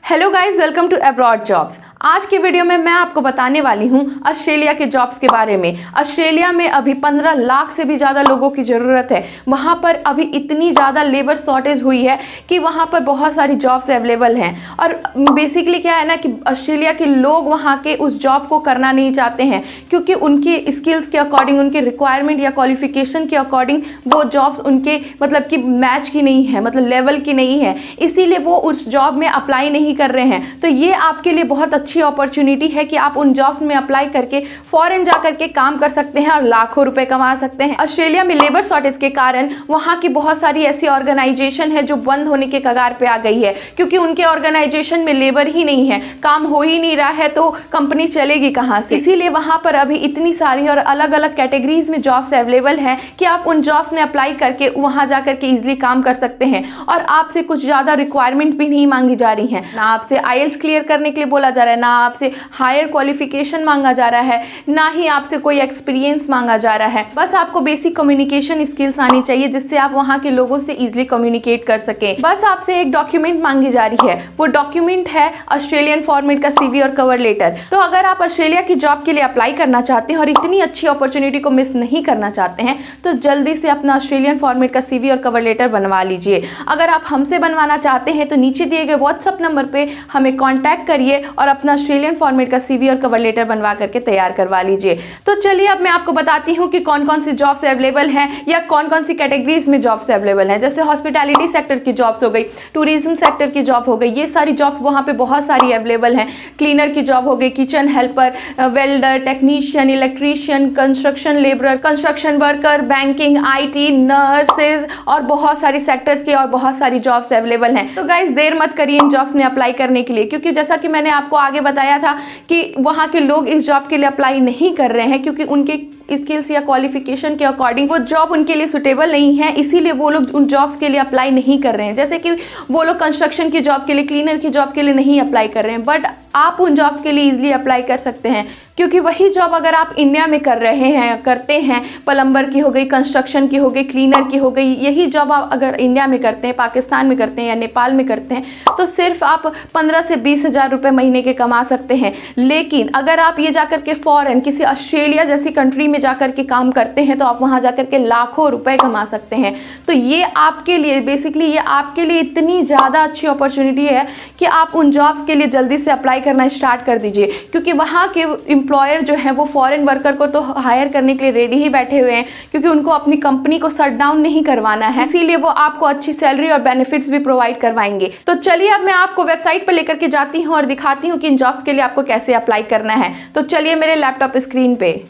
Hello guys, welcome to abroad jobs. आज की video में मैं आपको बताने वाली हूं ऑस्ट्रेलिया के जॉब्स के बारे में। ऑस्ट्रेलिया में अभी 15 लाख से भी ज़्यादा लोगों की ज़रूरत है। वहां पर अभी इतनी ज़्यादा लेबर शॉर्टेज हुई है कि वहां पर बहुत सारी जॉब्स अवेलेबल हैं। और बेसिकली क्या है ना कि ऑस्ट्रेलिया के लोग वहां के उस जॉब को करना नहीं चाहते हैं, क्योंकि उनकी स्किल्स के अकॉर्डिंग, उनके रिक्वायरमेंट या क्वालिफिकेशन के अकॉर्डिंग वो जॉब्स उनके मतलब कि मैच की नहीं है, मतलब लेवल की नहीं है, इसीलिए वो उस जॉब में अप्लाई नहीं कर रहे हैं। तो ये आपके लिए बहुत अच्छी अपॉर्चुनिटी है कि आप उन जॉब्स में अप्लाई करके फॉरेन जा करके काम कर सकते हैं और लाखों रुपए कमा सकते हैं। ऑस्ट्रेलिया में लेबर शॉर्टेज के कारण वहां की बहुत सारी ऐसी ऑर्गेनाइजेशन है जो बंद होने के कगार पे आ गई है, क्योंकि उनके ऑर्गेनाइजेशन में लेबर ही नहीं है, काम हो ही नहीं रहा है, तो कंपनी चलेगी कहां से। इसीलिए वहां पर अभी इतनी सारी और अलग अलग कैटेगरीज में जॉब्स अवेलेबल हैं कि आप उन जॉब्स में अप्लाई करके वहां जा करके इजिली काम कर सकते हैं। और आपसे कुछ ज्यादा रिक्वायरमेंट भी नहीं मांगी जा रही है, ना आपसे आईएलटीएस क्लियर करने के लिए बोला जा रहा है, ना आपसे हायर क्वालिफिकेशन मांगा जा रहा है, ना ही आपसे कोई एक्सपीरियंस मांगा जा रहा है। बस आपको बेसिक कम्युनिकेशन स्किल्स आनी चाहिए, जिससे आप वहां के लोगों से इजीली कम्युनिकेट कर सकें। बस आपसे एक डॉक्यूमेंट मांगी जा रही है, वो डॉक्यूमेंट है ऑस्ट्रेलियन फॉर्मेट का सीवी और कवर लेटर। तो अगर आप ऑस्ट्रेलिया की जॉब के लिए अप्लाई करना चाहते हैं और इतनी अच्छी अपॉर्चुनिटी को मिस नहीं करना चाहते हैं, तो जल्दी से अपना ऑस्ट्रेलियन फॉर्मेट का सीवी और कवर लेटर बनवा लीजिए। अगर आप हमसे बनवाना चाहते हैं तो नीचे दिए गए व्हाट्सएप नंबर पे हमें कांटेक्ट करिए और अपना ऑस्ट्रेलियन फॉर्मेट का सीवी और कवर लेटर बनवा करके तैयार करवा लीजिए। तो चलिए अब मैं आपको बताती हूँ कि कौन कौन सी जॉब्स अवेलेबल हैं या कौन कौन सी कैटेगरीज में जॉब्स अवेलेबल हैं। जैसे हॉस्पिटैलिटी सेक्टर की जॉब्स हो गई, टूरिज्म सेक्टर की जॉब हो गई, ये सारी जॉब्स वहाँ पे बहुत सारी अवेलेबल हैं। क्लीनर की जॉब हो गई, kitchen helper, welder, technician, electrician, construction labourer, construction worker, banking, IT, nurses और बहुत सारी सेक्टर्स की और बहुत सारी जॉब्स अवेलेबल हैं। तो गाइस देर मत करिए इन जॉब्स में अप्लाई करने के लिए, क्योंकि जैसा कि मैंने आपको आगे बताया था कि वहाँ के लोग इस जॉब के लिए अप्लाई नहीं कर रहे हैं, क्योंकि उनके स्किल्स या क्वालिफिकेशन के अकॉर्डिंग वो जॉब उनके लिए सुटेबल नहीं है, इसीलिए वो लोग उन जॉब्स के लिए अप्लाई नहीं कर रहे हैं। जैसे कि वो लोग कंस्ट्रक्शन की जॉब के लिए, क्लीनर की जॉब के लिए नहीं अप्लाई कर रहे हैं, बट आप उन जॉब्स के लिए इजीली अप्लाई कर सकते हैं, क्योंकि वही जॉब अगर आप इंडिया में कर रहे हैं, करते हैं, प्लम्बर की हो गई, कंस्ट्रक्शन की हो गई, क्लीनर की हो गई, यही जॉब आप अगर इंडिया में करते हैं, पाकिस्तान में करते हैं या नेपाल में करते हैं, तो सिर्फ आप 15 से 20 हज़ार रुपये महीने के कमा सकते हैं। लेकिन अगर आप ये जाकर के फॉरेन किसी ऑस्ट्रेलिया जैसी कंट्री में जाकर के काम करते हैं, तो आप वहाँ जाकर के लाखों रुपए कमा सकते हैं। तो ये आपके लिए बेसिकली ये आपके लिए इतनी ज़्यादा अच्छी अपॉर्चुनिटी है कि आप उन जॉब्स के लिए जल्दी से अप्लाई करना स्टार्ट कर दीजिए, क्योंकि वहाँ के एम्प्लॉयर जो है वो फॉरेन वर्कर को तो हायर करने के लिए रेडी ही बैठे हुए हैं, क्योंकि उनको अपनी कंपनी को शट डाउन नहीं करवाना है, इसीलिए वो आपको अच्छी सैलरी और बेनिफिट्स भी प्रोवाइड करवाएंगे। तो चलिए अब मैं आपको वेबसाइट पर लेकर के जाती हूँ और दिखाती हूँ कि इन जॉब्स के लिए आपको कैसे अप्लाई करना है। तो चलिए मेरे लैपटॉप स्क्रीन पे।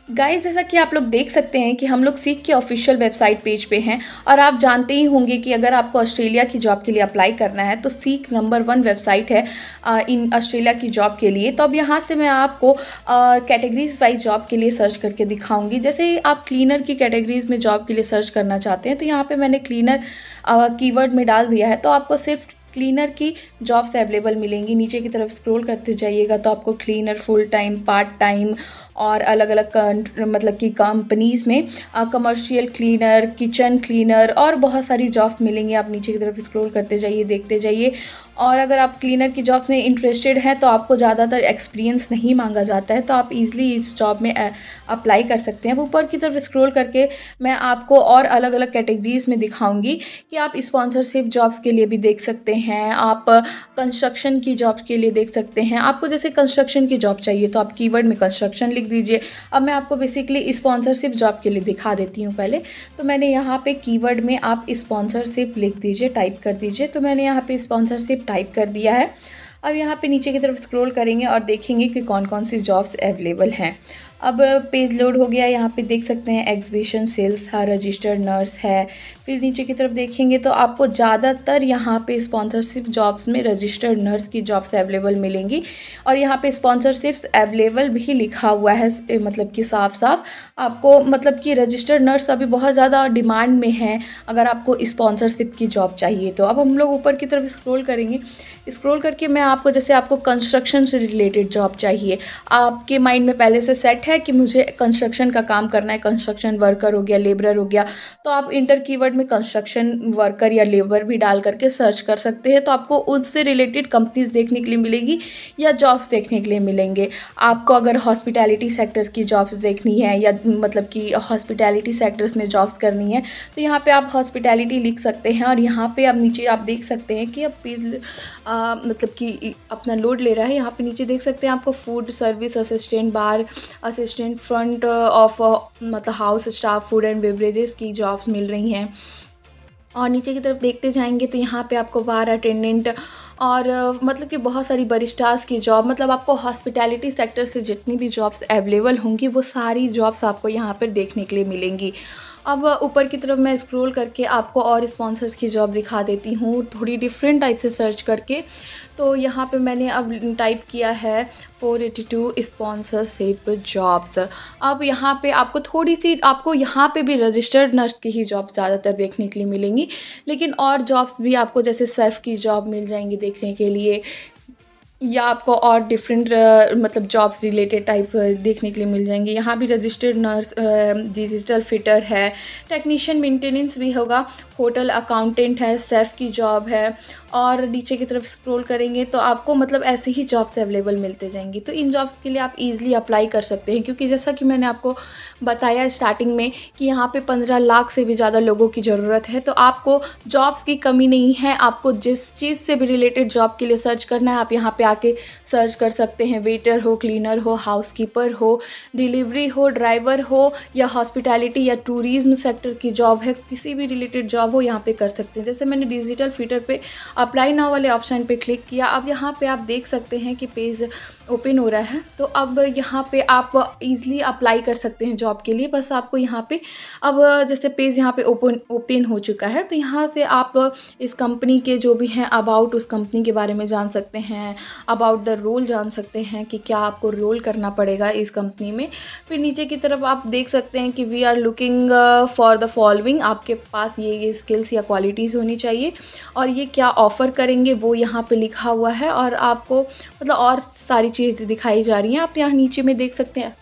गाइस, जैसा कि आप लोग देख सकते हैं कि हम लोग सीक के ऑफिशियल वेबसाइट पेज पे हैं, और आप जानते ही होंगे कि अगर आपको ऑस्ट्रेलिया की जॉब के लिए अप्लाई करना है तो सीक नंबर 1 वेबसाइट है इन ऑस्ट्रेलिया की जॉब के लिए। तो अब यहाँ से मैं आपको कैटेगरीज वाइज जॉब के लिए सर्च करके दिखाऊंगी। जैसे आप क्लीनर की कैटेगरीज में जॉब के लिए सर्च करना चाहते हैं, तो यहाँ पर मैंने क्लीनर कीवर्ड में डाल दिया है, तो आपको सिर्फ क्लीनर की जॉब्स अवेलेबल मिलेंगी। नीचे की तरफ स्क्रॉल करते जाइएगा तो आपको cleaner, full time, part time और अलग अलग मतलब कि कंपनीज़ में कमर्शियल क्लीनर, किचन क्लीनर और बहुत सारी जॉब्स मिलेंगी। आप नीचे की तरफ स्क्रॉल करते जाइए, देखते जाइए। और अगर आप क्लीनर की जॉब में इंटरेस्टेड हैं तो आपको ज़्यादातर एक्सपीरियंस नहीं मांगा जाता है, तो आप इजीली इस जॉब में अप्लाई कर सकते हैं। ऊपर की तरफ स्क्रॉल करके मैं आपको और अलग अलग कैटेगरीज में दिखाऊंगी कि आप स्पॉन्सरशिप जॉब्स के लिए भी देख सकते हैं, आप कंस्ट्रक्शन की जॉब के लिए देख सकते हैं। आपको जैसे कंस्ट्रक्शन की जॉब चाहिए तो आप कीवर्ड में कंस्ट्रक्शन लिख दीजिए। अब मैं आपको बेसिकली स्पॉन्सरशिप जॉब के लिए दिखा देती हूँ। पहले तो मैंने यहाँ पे कीवर्ड में आप स्पॉन्सरशिप लिख दीजिए, टाइप कर दीजिए। तो मैंने यहाँ पे स्पॉन्सरशिप टाइप कर दिया है। अब यहाँ पे नीचे की तरफ स्क्रॉल करेंगे और देखेंगे कि कौन कौन सी जॉब्स अवेलेबल हैं। अब पेज लोड हो गया, यहाँ पे देख सकते हैं एग्जीबिशन सेल्स है, रजिस्टर्ड नर्स है। फिर नीचे की तरफ देखेंगे तो आपको ज़्यादातर यहाँ पे स्पॉन्सरशिप जॉब्स में रजिस्टर्ड नर्स की जॉब्स अवेलेबल मिलेंगी, और यहाँ पे स्पॉन्सरशिप्स अवेलेबल भी लिखा हुआ है, मतलब कि साफ साफ आपको, मतलब कि रजिस्टर्ड नर्स अभी बहुत ज़्यादा डिमांड में है अगर आपको स्पॉन्सरशिप की जॉब चाहिए तो। अब हम लोग ऊपर की तरफ स्क्रॉल करेंगे, स्क्रॉल करके मैं आपको, जैसे आपको कंस्ट्रक्शन से रिलेटेड जॉब चाहिए, आपके माइंड में पहले से सेट है कि मुझे कंस्ट्रक्शन का काम करना है, कंस्ट्रक्शन वर्कर हो गया, लेबरर हो गया, तो आप इंटर कीवर्ड में कंस्ट्रक्शन वर्कर या लेबर भी डाल करके सर्च कर सकते हैं। तो आपको उससे रिलेटेड कंपनीज देखने के लिए मिलेगी या जॉब्स देखने के लिए मिलेंगे। आपको अगर हॉस्पिटैलिटी सेक्टर्स की जॉब्स देखनी है या मतलब कि हॉस्पिटैलिटी सेक्टर्स में जॉब्स करनी है तो यहाँ पे आप हॉस्पिटैलिटी लिख सकते हैं। और यहाँ पे अब नीचे आप देख सकते हैं कि अब पेज मतलब कि अपना लोड ले रहा है। यहाँ पे नीचे देख सकते हैं आपको food service assistant, bar assistant, front of मतलब house staff, food and beverages की जॉब्स मिल रही हैं। और नीचे की तरफ देखते जाएंगे तो यहाँ पे आपको बार अटेंडेंट और मतलब कि बहुत सारी बरिस्टास की जॉब, मतलब आपको हॉस्पिटैलिटी सेक्टर से जितनी भी जॉब्स अवेलेबल होंगी वो सारी जॉब्स आपको यहाँ पर देखने के लिए मिलेंगी। अब ऊपर की तरफ मैं स्क्रॉल करके आपको और स्पॉन्सर्स की जॉब दिखा देती हूँ थोड़ी डिफरेंट टाइप से सर्च करके। तो यहाँ पे मैंने अब टाइप किया है 482 स्पॉन्सरशिप जॉब्स। अब यहाँ पे आपको थोड़ी सी आपको यहाँ पे भी रजिस्टर्ड नर्स की ही जॉब ज़्यादातर देखने के लिए मिलेंगी, लेकिन और जॉब्स भी आपको जैसे शेफ़ की जॉब मिल जाएंगी देखने के लिए, या आपको और डिफरेंट मतलब जॉब्स रिलेटेड टाइप देखने के लिए मिल जाएंगे। यहाँ भी रजिस्टर्ड नर्स, डिजिटल फिटर है, टेक्नीशियन मेंटेनेंस भी होगा, होटल अकाउंटेंट है, शेफ़ की जॉब है। और नीचे की तरफ स्क्रॉल करेंगे तो आपको मतलब ऐसे ही जॉब्स अवेलेबल मिलते जाएंगी। तो इन जॉब्स के लिए आप इजीली अप्लाई कर सकते हैं, क्योंकि जैसा कि मैंने आपको बताया स्टार्टिंग में कि यहाँ पे 15 लाख से भी ज़्यादा लोगों की ज़रूरत है। तो आपको जॉब्स की कमी नहीं है। आपको जिस चीज़ से भी रिलेटेड जॉब के लिए सर्च करना है आप यहाँ पे आके सर्च कर सकते हैं। वेटर हो, क्लीनर हो, हाउसकीपर हो, डिलीवरी हो, ड्राइवर हो, या हॉस्पिटैलिटी या टूरिज्म सेक्टर की जॉब है, किसी भी रिलेटेड जॉब हो यहाँ पे कर सकते हैं। जैसे मैंने डिजिटल फिटर पे अप्लाई नाउ वाले ऑप्शन पे क्लिक किया। अब यहाँ पे आप देख सकते हैं कि पेज ओपन हो रहा है। तो अब यहाँ पे आप इजीली अप्लाई कर सकते हैं जॉब के लिए। बस आपको यहाँ पे अब जैसे पेज यहाँ पे ओपन हो चुका है, तो यहाँ से आप इस कंपनी के जो भी हैं अबाउट उस कंपनी के बारे में जान सकते हैं, अबाउट द रोल जान सकते हैं कि क्या आपको रोल करना पड़ेगा इस कंपनी में। फिर नीचे की तरफ आप देख सकते हैं कि we are looking for the following, आपके पास ये स्किल्स या क्वालिटीज़ होनी चाहिए और ये क्या ऑफ़र करेंगे वो यहाँ पे लिखा हुआ है। और आपको मतलब और सारी चीज़ें दिखाई जा रही हैं। आप यहाँ नीचे में देख सकते हैं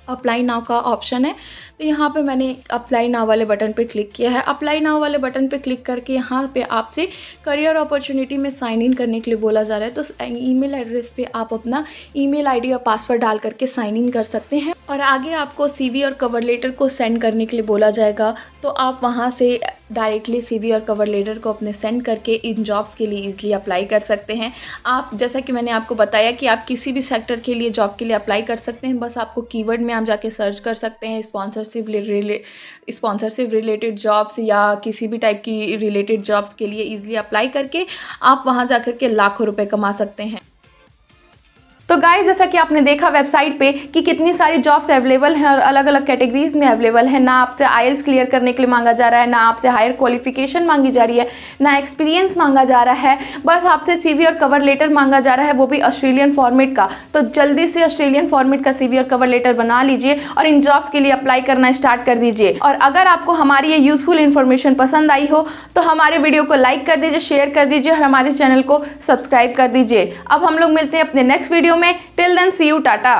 अप्लाई नाउ का ऑप्शन है। तो यहाँ पे मैंने अप्लाई नाउ वाले बटन पे क्लिक किया है। अप्लाई नाउ वाले बटन पे क्लिक करके यहाँ पे आपसे करियर अपॉर्चुनिटी में साइन इन करने के लिए बोला जा रहा है। तो ईमेल एड्रेस पे आप अपना ईमेल आईडी और पासवर्ड डाल करके साइन इन कर सकते हैं। और आगे आपको सीवी और कवर लेटर को सेंड करने के लिए बोला जाएगा। तो आप वहाँ से डायरेक्टली सीवी और कवर लेटर को अपने सेंड करके इन जॉब्स के लिए इजीली अप्लाई कर सकते हैं। आप जैसा कि मैंने आपको बताया कि आप किसी भी सेक्टर के लिए जॉब के लिए अप्लाई कर सकते हैं। बस आपको कीवर्ड में आप जाके सर्च कर सकते हैं स्पॉन्सरशिप रिलेटेड जॉब्स या किसी भी टाइप की रिलेटेड जॉब्स के लिए इजीली अप्लाई करके आप वहाँ जा कर के लाखों रुपए कमा सकते हैं। तो गाइस जैसा कि आपने देखा वेबसाइट पे कि कितनी सारी जॉब्स अवेलेबल हैं और अलग अलग कैटेगरीज में अवेलेबल है। ना आपसे आईएलटीएस क्लियर करने के लिए मांगा जा रहा है, ना आपसे हायर क्वालिफिकेशन मांगी जा रही है, ना एक्सपीरियंस मांगा जा रहा है, बस आपसे सीवी और कवर लेटर मांगा जा रहा है, वो भी ऑस्ट्रेलियन फॉर्मेट का। तो जल्दी से ऑस्ट्रेलियन फॉर्मेट का सीवी और कवर लेटर बना लीजिए और इन जॉब्स के लिए अप्लाई करना स्टार्ट कर दीजिए। और अगर आपको हमारी ये यूजफुल इन्फॉर्मेशन पसंद आई हो तो हमारे वीडियो को लाइक कर दीजिए, शेयर कर दीजिए और हमारे चैनल को सब्सक्राइब कर दीजिए। अब हम लोग मिलते हैं अपने नेक्स्ट वीडियो में। Till then see you, Tata.